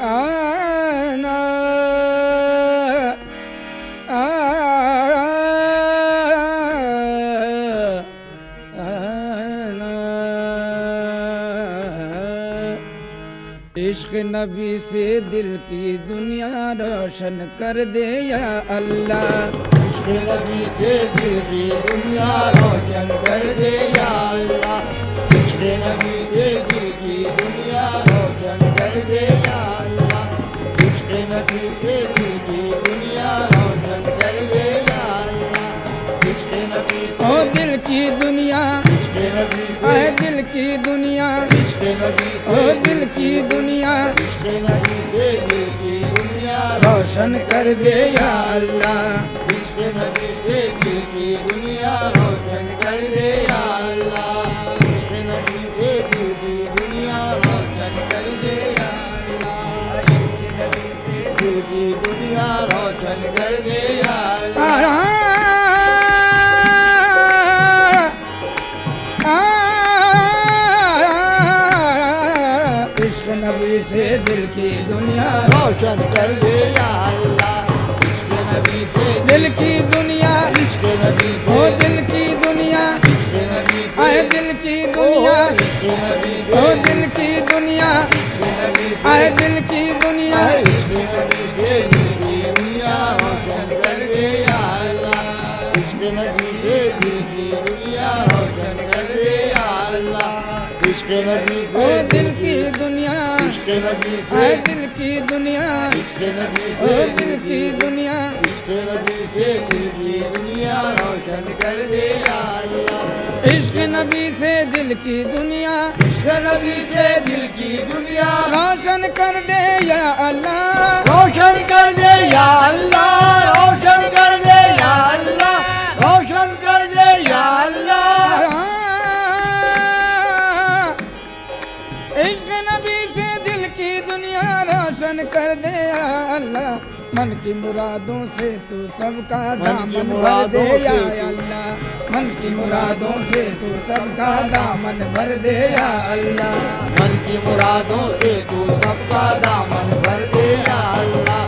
आना इश्क नबी से दिल की दुनिया रोशन कर दे या अल्लाह। इश्क नबी से दिल की दुनिया रोशन कर दे या अल्लाह। इश्क नबी से दिल की दुनिया रोशन कर दे या अल्लाह। इश्क नबी से दिल की दुनिया रोशन कर दे या अल्लाह। इश्क नबी से दिल की दुनिया, इश्क नबी से दिल की दुनिया, इश्क नबी ओ से दिल की दुनिया इश्क नबी से दिल की दुनिया रोशन कर दे या अल्लाह। इश्क नबी से दिल की दुनिया रोशन कर दे या अल्लाह। इश्क नबी से दिल की दुनिया रोशन कर दे या अल्लाह। इश्क नबी से दिल की दुनिया रोशन कर दे या अल्लाह। इश्क नबी से दिल की दुनिया रोशन कर दे या अल्लाह। इश्क नबी से दिल की दुनिया, इश्क नबी ओ से दिल की दुनिया, इश्क नबी से आए दिल की दुनिया, इश्क नबी ओ से दिल की दुनिया, इश्क नबी से आए दिल की दुनिया इश्क नबी से दिल की दुनिया रोशन कर दे या अल्लाह। इश्क नबी से दिल की दुनिया रोशन कर दे या अल्लाह। इश्क नबी ओ से दिल की दुनिया, इश्क नबी से आए दिल की दुनिया, इश्क नबी ओ से दिल की दुनिया इश्क नबी से दिल की दुनिया रोशन कर दे या अल्लाह। इश्क नबी से दिल की दुनिया इश्क नबी से दिल की दुनिया रोशन कर दे या अल्लाह। रोशन कर दे या अल्लाह। रोशन कर दे या अल्लाह। रोशन कर दे या अल्लाह। इश्क नबी से दिल की दुनिया रोशन कर दे या अल्लाह। मन की मुरादों से तू सबका मन की दामन भर दे मुरादों या से अल्लाह। मन की मुरादों से तू सबका दामन भर दे या अल्लाह। मन की मुरादों से तू सबका दामन भर दे या अल्लाह।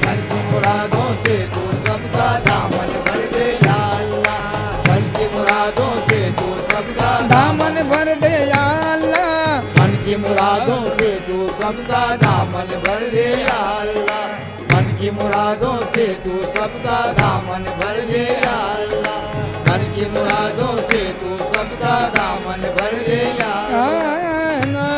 मन की मुरादों से तू सबका दामन भर दे या अल्लाह। मन की मुरादों से तू सबका दामन भर दे या अल्लाह। मन की मुरादों से तू सबका दामन भर दे या अल्लाह। मन की मुरादों से तू सबका दामन भर दे या अल्लाह। मन की मुरादों से तू सबका दामन भर दे या आना,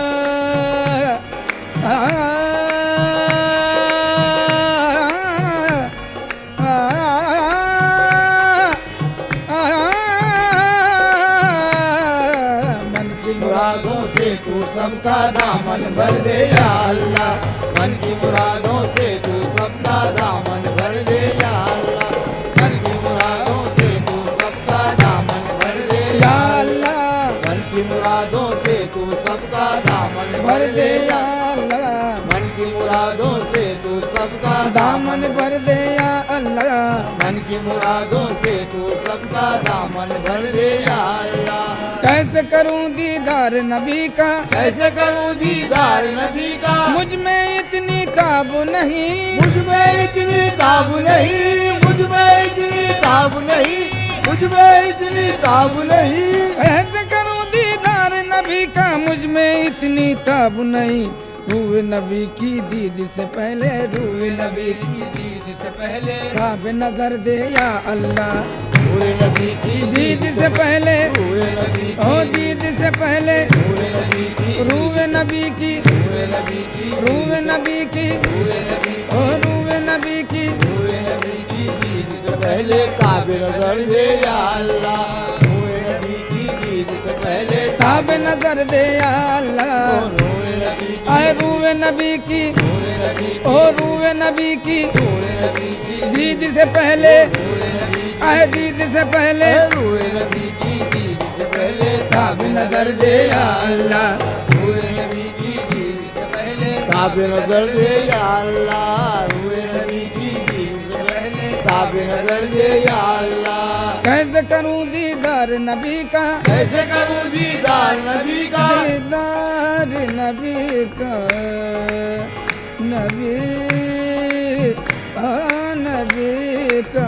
मन की मुरादों से तू सबका दामन भर दे या अल्लाह। मन की मुरादों से तू सबका दामन भर दे या अल्लाह। मन की मुरादों से तू सबका दामन भर दे या या अल्लाह। मन की मुरादों से तू सबका दामन भर भर दे दे या या अल्लाह। मन की मुरादों से तू सबका दामन भर दे या अल्लाह। मन की मुरादों से तू सबका दामन भर दे या अल्लाह। कैसे करूं दीदार नबी का, कैसे करूं दीदार नबी का। मुझ में इतनी ताब नहीं। मुझ में इतनी ताब नहीं। मुझ में इतनी ताब नहीं। मुझ में इतनी ताब नहीं। कैसे करूं दीदार नबी का, मुझ में इतनी ताब नहीं। रूए नबी की दीद से पहले, रूए नबी की दीद से पहले काबे नजर दे या अल्लाह। पूरे नबी की दीद से पहले, पूरे नबी ओ दीद से पहले पूरे नबी की रूए नबी की, पूरे नबी की रूए नबी की, पूरे नबी ओ रूए नबी की पूरे नबी की दीद से पहले काबे नजर दे या अल्लाह। पूरे नबी की दीद से पहले काबे नजर दे या अल्लाह। पूरे नबी की आए रूए नबी की, पूरे नबी ओ रूए नबी की पूरे नबी की दीद से पहले, पूरे नबी आए दीद से पहले पूरे नबी की दीद से पहले काबे नजर दे या अल्लाह। पूरे नबी की दीद से पहले काबे नजर दे या अल्लाह। पूरे नबी की दीद से पहले काबे नजर दे या अल्लाह। कैसे करूं दीदार नबी का, कैसे करूं दीदार नबी का। दीदार नबी का नबी नबी का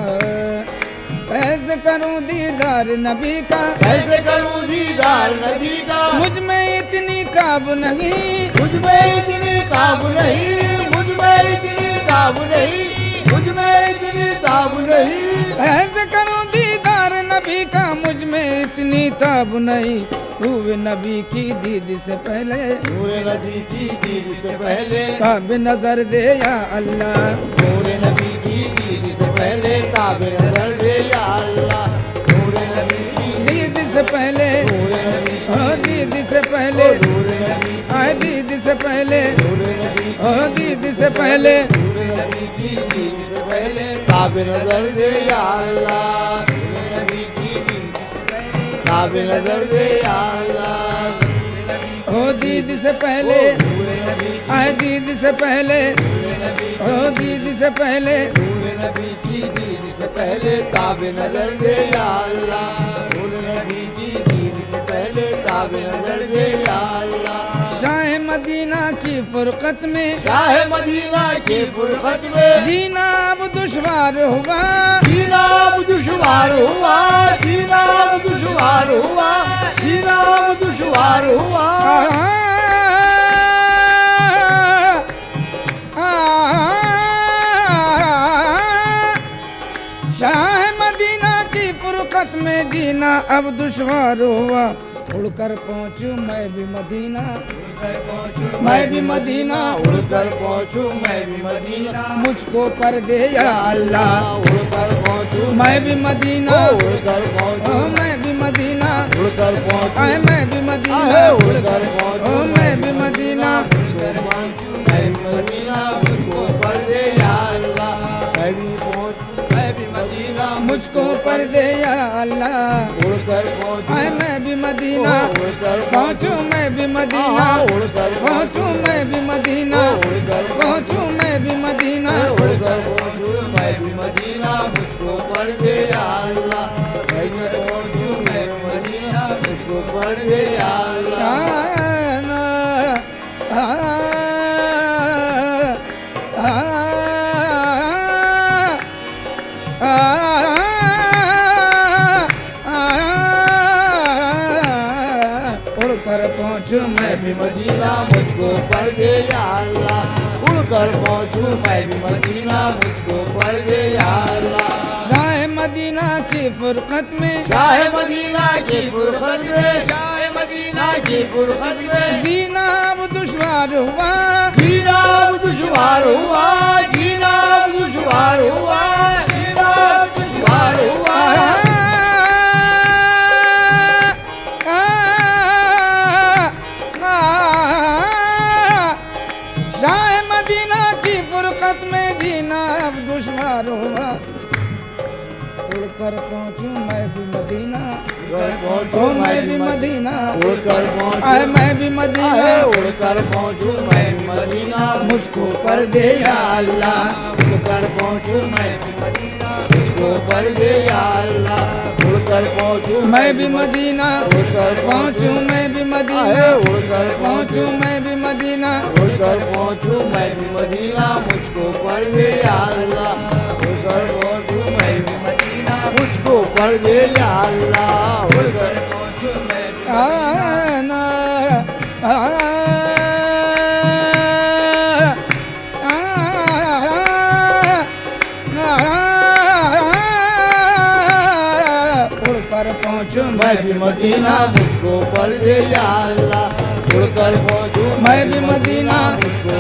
कैसे करूं दीदार नबी का, कैसे करूं दीदार नबी का, मुझ में इतनी ताब नहीं, मुझ में इतनी ताब नहीं, मुझ में इतनी ताब नहीं, मुझ में इतनी ताब नहीं। कैसे करूं दीदार नबी का, मुझ में इतनी ताब नहीं। रूह नबी की दीद से पहले, नूर नबी की दीद से पहले, काबे नजर दे या अल्लाह। नूर नबी की दीद से पहले काबे नजर दे या अल्लाह। नूर नबी की दीद से पहले, नूर नबी ओ दीद से पहले, नूर नबी आए दीद से पहले, नूर नबी ओ दीद से पहले, नूर नबी की दीद से पहले काबे नजर दे या अल्लाह। नूर नबी की दीद से पहले काबे नजर दे या अल्लाह। ओ दीद से पहले, नूर नबी आए दीद से पहले, नबी ओ दीद से पहले, नूर नबी की दीद से पहले काबे नजर दे या अल्लाह। नूर नबी की दीद से पहले काबे नजर दे या अल्लाह। शाह मदीना की फुरकत में, शाह मदीना की फुरकत में जीना अब दुश्वार हुआ, जीना अब दुश्वार हुआ, जीना अब दुश्वार हुआ, जीना अब दुश्वार हुआ। शाह मदीना की फुरकत में जीना अब दुश्वार हुआ। उड़कर पहुँचूं मैं भी मदीना, मैं भी मदीना, उड़कर पहुँचूं मैं भी मदीना, मुझको पर दे या अल्लाह। उड़कर पहुँचूं मैं भी मदीना, उड़कर ओ पहुँचूं मैं भी मदीना, उड़कर पहुँचूं आए मैं भी मदीना, उड़कर ओ पहुँचूं मैं भी मदीना, उड़कर पहुँचूं मैं भी मदीना, मुझको पर दे या अल्लाह। मैं भी पहुँचूं मैं भी मदीना, मुझको पर दे या अल्लाह। उड़कर पहुँचूं आए मैं भी मदीना, उड़कर पहुँचूं मैं भी मदीना, उड़कर पहुँचूं मैं भी मदीना, उड़कर पहुँचूं मैं भी मदीना। उड़कर पहुँचूं मैं भी मदीना, मुझको पर दे या अल्लाह। उड़कर पहुँचूं मैं भी मदीना, मुझको पर दे या अल्लाह। आना, आ, उड़कर पहुँचूं मैं मैं भी मदीना, मुझको पर दे या अल्लाह। उड़कर पहुँचूं मैं भी मदीना, मुझको पर दे या अल्लाह। शाह मदीना की फुरकत में, शाह मदीना की फुरकत में, शाह मदीना की फुरकत में जीना अब दुश्वार हुआ, जीना अब दुश्वार हुआ, जीना अब दुश्वार हुआ, जीना अब दुश्वार हुआ। शाह मदीना की फुरकत में जीना अब दुश्वार हुआ। उड़कर पहुँचूं मैं भी मदीना, उड़कर ओ पहुँचूं मैं भी मदीना, उड़कर आए पहुँचूं मैं भी मदीना, उड़कर पहुँचूं मैं भी मदीना, मुझको पर दे या अल्लाह। उड़कर पहुँचूं मैं भी मदीना, मुझको पर दे या अल्लाह। उड़कर पहुँचूं मैं भी मदीना, उड़कर पहुँचूं मैं भी मदीना, उड़कर पहुँचूं मैं भी मदीना। उड़कर पहुँचूं मैं भी मदीना, मुझको पर दे या अल्लाह। उड़कर पहुँचूं मैं भी मदीना, मुझको पर दे या अल्लाह। उड़कर पहुँचूं मैं भी आना, उड़कर पहुँचूं मैं भी मदीना, मुझको पर दे या अल्लाह। उड़कर पहुँचूं मैं भी मदीना, मुझको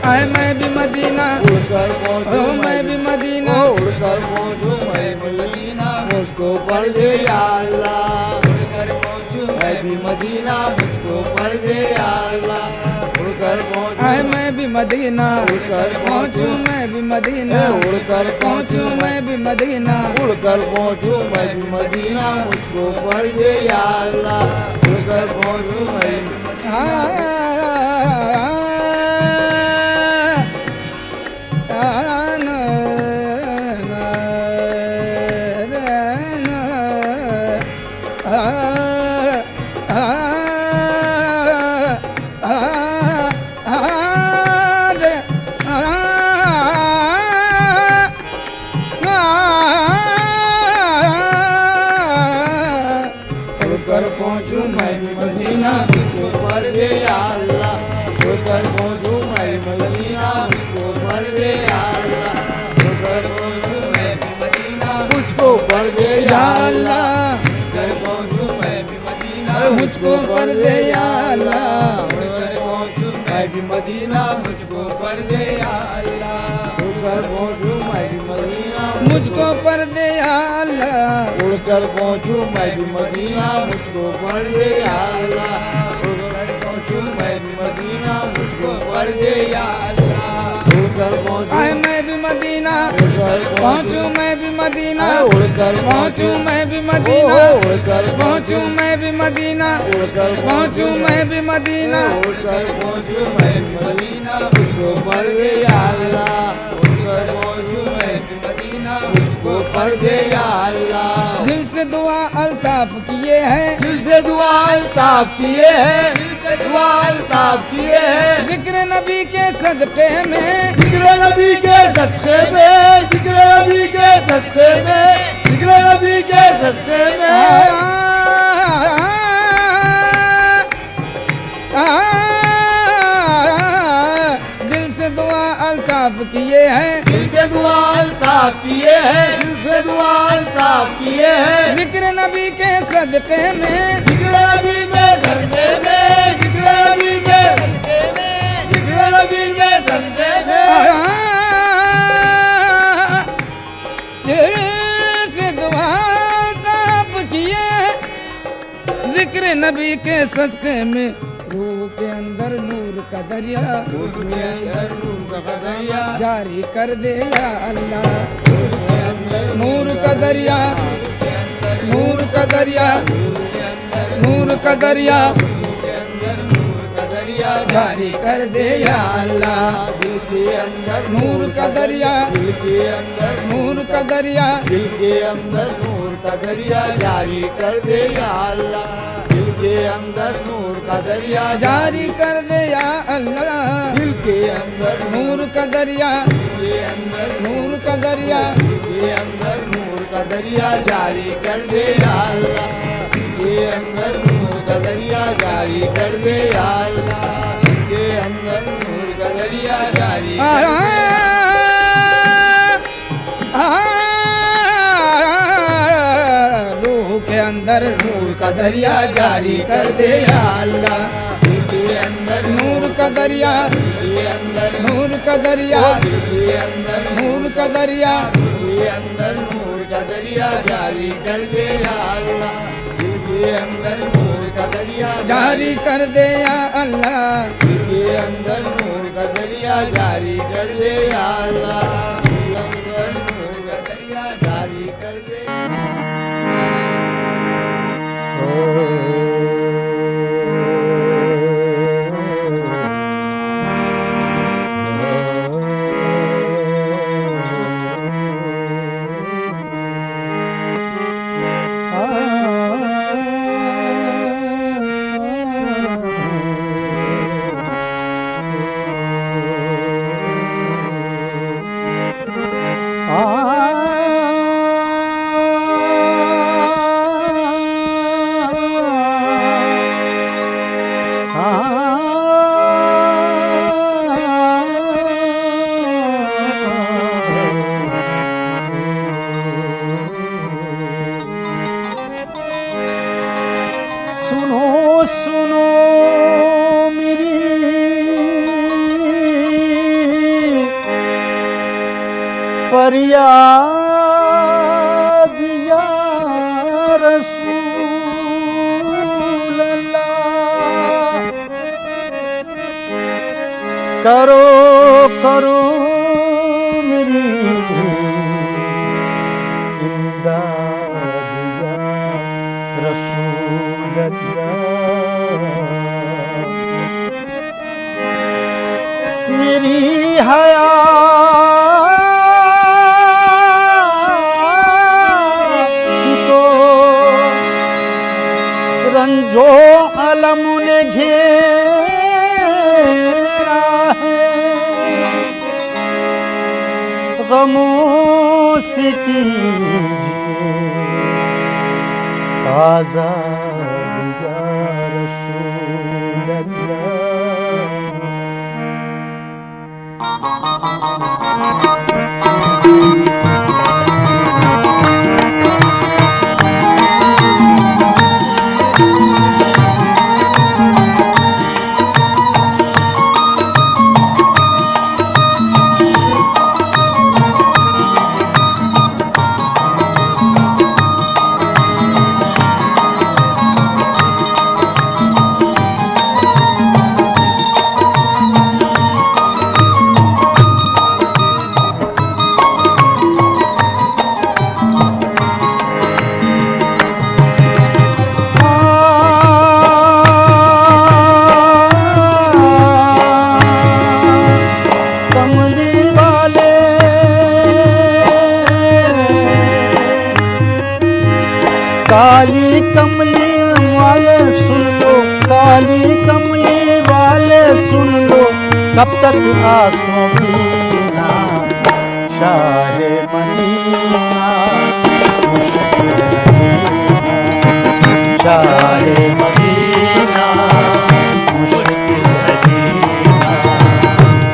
आए मैं भी मदीना, उड़कर ओ पहुँचूं मैं भी मदीना, उड़कर पहुँचूं मैं भी मदीना, मुझको पर दे या अल्लाह। उड़कर पहुँचूं मैं भी मदीना, मुझको पर दे या अल्लाह। उड़कर पहुँचूं आए मैं भी मदीना, उड़कर पहुँचूं मैं भी मदीना, उड़कर पहुँचूं मैं भी मदीना। उड़कर पहुँचूं मैं भी मदीना, मुझको पर दे या अल्लाह। उड़कर पहुँचूं मैं भी कर दे या अल्लाह, कर पहुँचूं मैं भी मदीना, मुझको कर दे या अल्लाह, कर पहुँचूं मैं भी मदीना, मुझको कर दे या अल्लाह, कर पहुँचूं मैं भी मदीना, मुझको कर दे या अल्लाह, उड़कर पहुँचूं मैं भी मदीना, मुझको कर दे या अल्लाह, उड़कर पहुँचूं मैं भी मदीना, मुझको कर दे या अल्लाह, उड़कर पहुँचूं आए मैं भी मदीना, पहुँचूं मैं भी मदीना, उड़कर पहुँचूं मैं भी मदीना, उड़कर पहुँचूं मैं भी मदीना, उड़कर पहुँचूं मैं भी मदीना, उड़कर पहुँचूं मैं भी मदीना, मुझको कर दे या अल्लाह, उड़कर पहुँचूं मैं भी मदीना, मुझको कर दे या अल्लाह, दिल से दुआ अल्ताफ किए हैं, दिल से दुआ अल्ताफ किए हैं, दुआ अल्ताफ किए हैं, जिक्र नबी के सदक़े में, जिक्र नबी के सदक़े में, जिक्र नबी के सदक़े में, जिक्र नबी के सदक़े में, दिल से दुआ अल्ताफ किए हैं, दिल से दुआ अल्ताफ किए हैं, दिल से दुआ अल्ताफ किए हैं, जिक्र नबी के सदक़े में, जिक्र नबी के सदक़े में, जिक्र नबी के सदक़े में, जिक्र नबी के सदक़े में, दिल से दुआ अल्ताफ किए हैं, जिक्र नबी के सदक़े में, रूह के अंदर नूर का दरिया, रूह के अंदर नूर का दरिया, जारी कर दे या अल्लाह, रूह के अंदर नूर का दरिया, के अंदर नूर का दरिया, रूह के अंदर नूर का दरिया, रूह के अंदर नूर का दरिया जारी कर दे या अल्लाह, दिल के अंदर नूर का दरिया, दिल के अंदर नूर का दरिया, दिल के अंदर नूर का दरिया जारी कर दे या अल्लाह, दिल के अंदर नूर का दरिया जारी कर दे या अल्लाह, दिल के अंदर नूर का दरिया, के अंदर नूर का दरिया, के अंदर नूर का दरिया जारी कर दे या अल्लाह, के अंदर नूर का दरिया जारी कर दे या अल्लाह, के अंदर नूर का दरिया जारी कर रूह के अंदर नूर का दरिया जारी कर दे या अल्लाह, दिल के अंदर नूर का दरिया, के अंदर नूर का दरिया, दिल के अंदर नूर का दरिया, के अंदर नूर का दरिया जारी कर दे या अल्लाह, दिल के अंदर नूर का दरिया जारी कर दे या अल्लाह, दिल के अंदर नूर का दरिया जारी कर दे या अल्लाह, दिल के अंदर नूर का दरिया जारी कर दे। फरियाद या रसूल अल्लाह, करो करो मेरी इमदाद या रसूल अल्लाह, मेरी रंजो अलम ने घेरा है, गमों से कीजिए आज़ाद या रसूल अल्लाह। काली कमली वाले सुन लो, काली कमली वाले सुन लो, कब तक आंसू पीना शाहे मदीना, मुश्किल है शाहे मदीना, मुश्किल है जीना,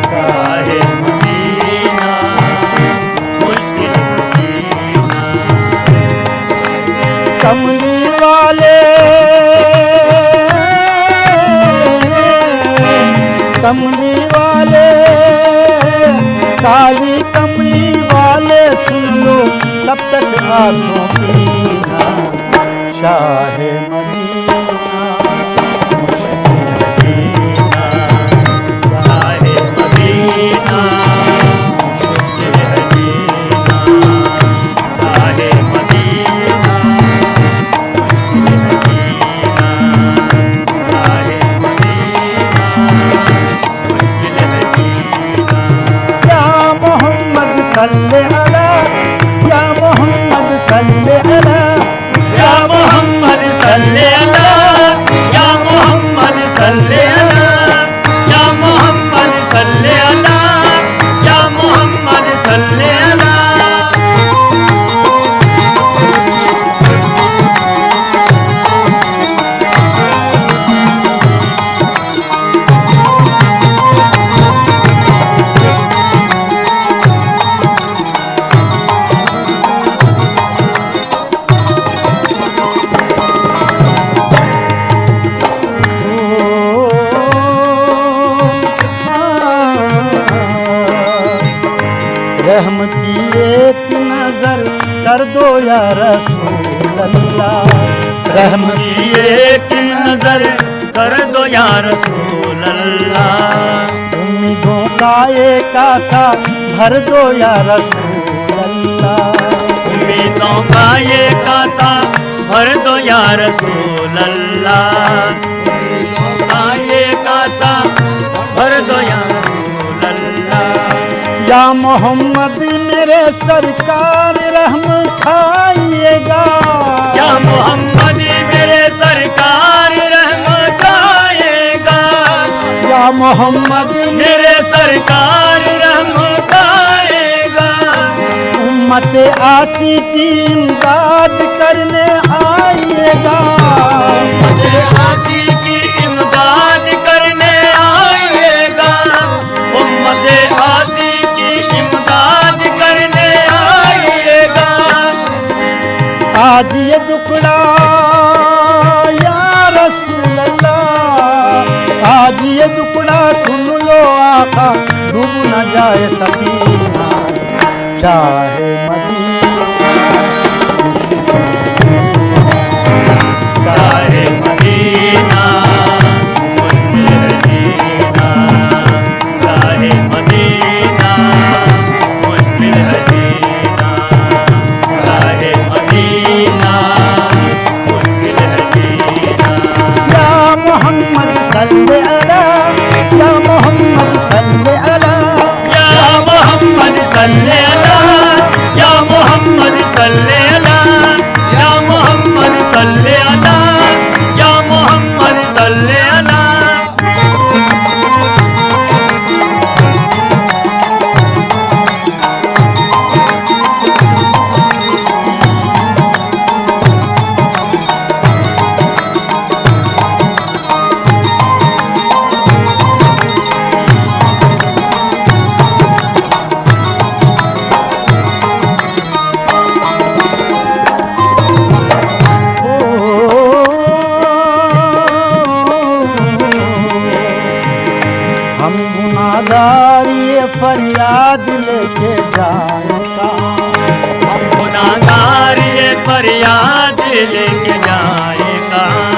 शाहे मदीना, मुश्किल है जीना। कमली वाले, कमली वाले, काली कमली वाले सुन लो, तब तक आंसू पीना शाहे मदीना, मुश्किल है जीना, शाहे मदीना, मुश्किल है जीना, शाहे मदीना, मुश्किल है जीना, शाहे मदीना, मुश्किल है जीना। या मोहम्मद सल्ले अला, या मोहम्मद सल्ले अला, या मोहम्मद सल्ले अला, या मोहम्मद सल्ले अला, या मोहम्मद सल्ले अला, या मोहम्मद सल्ले अला। रहम की एक नजर कर दो या रसूल अल्लाह, रहम की एक नजर कर दो या रसूल अल्लाह, उम्मीदों का एक आसा भर दो या रसूल अल्लाह, उम्मीदों का एक आसा भर दो या रसूल अल्लाह, उम्मीदों का एक आसा भर दो या रसूल अल्लाह। या मोहम्मद मेरे सरकार रहम खाइएगा, या मोहम्मद मेरे सरकार रहम खाइएगा, या मोहम्मद मेरे सरकार रहम खाइएगा, उम्मत आसी की इमदाद करने आइएगा, उम्मत आसी की इमदाद करने आइएगा, उम्मत आसी इमदाद करने आइएगा। आज ये दुखड़ा या रसूल अल्लाह, आज ये दुखड़ा सुन लो आका, डूब न जाए सकीना शाहे मदीना, शाहे मदीना, मुश्किल है जीना, शाहे मदीना, मुश्किल है जीना, शाहे मदीना, मुश्किल है जीना। या मोहम्मद सल्ले अला, या मोहम्मद सल्ले अला, या मोहम्मद सल्ले अला, या मोहम्मद सल्ले अला, या मोहम्मद सल्ले अला, या मोहम्मद सल्ले अला। हम गुनाहगार ये फरियाद लेके जाए कहाँ, हम गुनाहगार ये फरियाद लेके जाए कहाँ,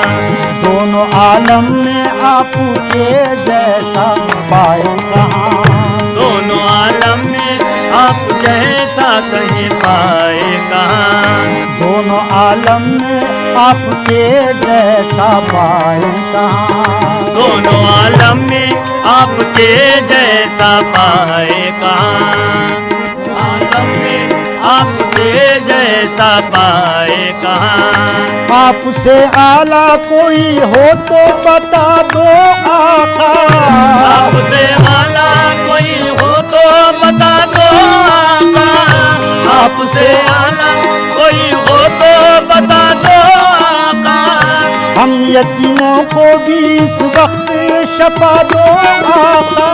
दोनों आलम में आपके जैसा पाए कहाँ, दोनों आलम में आप जैसा कहीं पाए कहाँ, दोनों आलम में आपके जैसा पाए कहाँ, दोनों आलम में आपके जैसा पाए कहाँ, आलम में आपके जैसा ऐसा पाए कहाँ। आपसे आला कोई हो तो बता दो आका। आपसे आला कोई हो तो बता दो आका। आपसे आला कोई हो तो बता दो आका। हम यतीमों को भी इस वक्त शफा दो आका।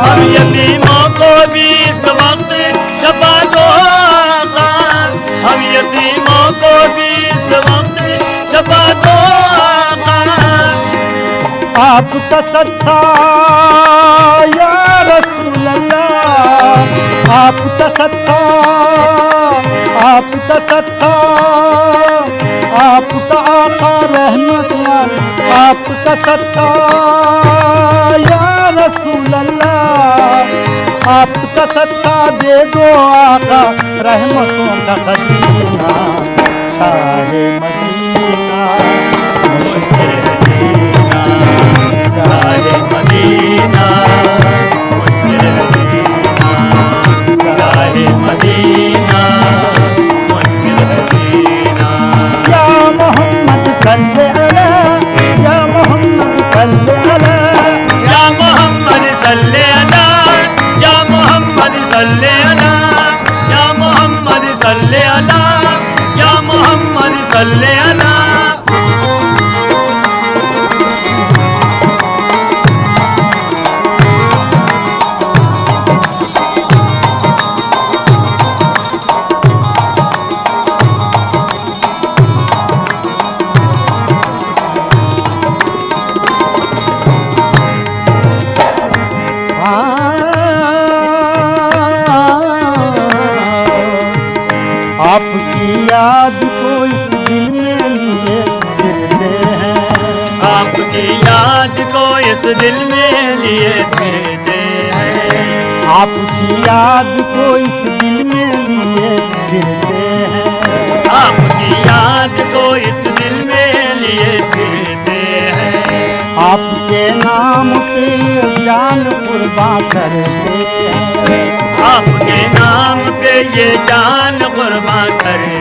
हम यतीमों को भी इस वक्त शफा दो आका। हम यतीमों को भी इस वक्त शफा दो आका। आपका सत्ता या रसूल अल्लाह। आपका सत्ता, आपका सत्ता, आपका आका रहमत या आपका सत्ता या रसूल अल्लाह। आपका सत्ता दे दो आका रहमतों का खजीना। शाहे मदीना मुझे जीना चाहे मदीना। मुझे जीना चाहे मदीना। मुझे जीना। या मोहम्मद सल्ले अला, या मोहम्मद सल्ले अला। या मोहम्मद सल्ले अला। या मोहम्मद सल्ले अला। या मोहम्मद सल्ले अला। या मोहम्मद सल्ले अला। आपकी याद को इस दिल में लिए फिरते हैं। आपकी याद को इस दिल में लिए फिरते हैं। आपकी याद को इस दिल में लिए फिरते हैं। आपकी याद को इस दिल में लिए फिरते हैं। आपके नाम पे जान कुर्बान करते हैं। आपके नाम पे ये जान कुर्बान करते